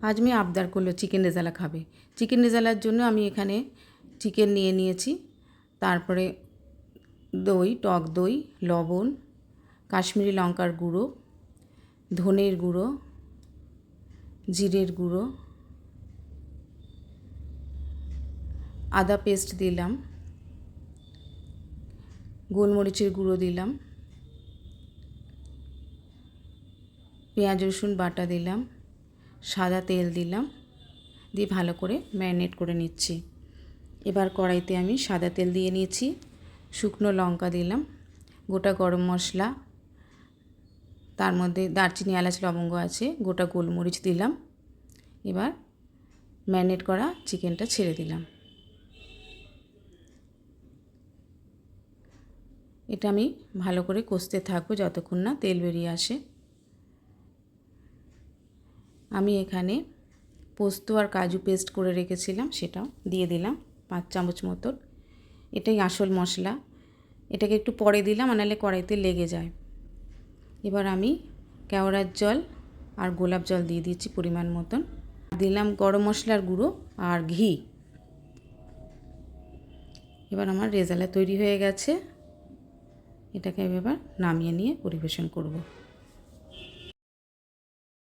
আজ আমি আবদার করলো চিকেন রেজালা খাবে। চিকেন রেজালার জন্য আমি এখানে চিকেন নিয়ে নিয়েছি, তারপরে দই, টক দই, লবণ, কাশ্মীরি লঙ্কার গুঁড়ো, ধনের গুঁড়ো, জিরের গুঁড়ো, আদা পেস্ট দিলাম, গোলমরিচের গুঁড়ো দিলাম, পেঁয়াজ রসুন বাটা দিলাম, সাদা তেল দিলাম, দিয়ে ভালো করে ম্যারিনেট করে নিচ্ছি। এবার কড়াইতে আমি সাদা তেল দিয়ে নিয়েছি, শুকনো লঙ্কা দিলাম, গোটা গরম মশলা, তার মধ্যে দারচিনি এলাচ লবঙ্গ আছে, গোটা গোলমরিচ দিলাম। এবার ম্যারিনেট করা চিকেনটা ছেড়ে দিলাম। এটা আমি ভালো করে কষতে থাকবো যতক্ষণ না তেল বেরিয়ে আসে। আমি এখানে পোস্ত আর কাজু পেস্ট করে রেখেছিলাম, সেটাও দিয়ে দিলাম 5 চামচ মতন। এটাই আসল মশলা, এটাকে একটু পরে দিলাম, নাহলে কড়াইতে লেগে যায়। এবার আমি কেওড়ার জল আর গোলাপ জল দিয়ে দিয়েছি পরিমাণ মতন, দিলাম গরম মশলার গুঁড়ো আর ঘি। এবার আমার রেজালা তৈরি হয়ে গেছে, এটাকে এবার নামিয়ে নিয়ে পরিবেশন করব।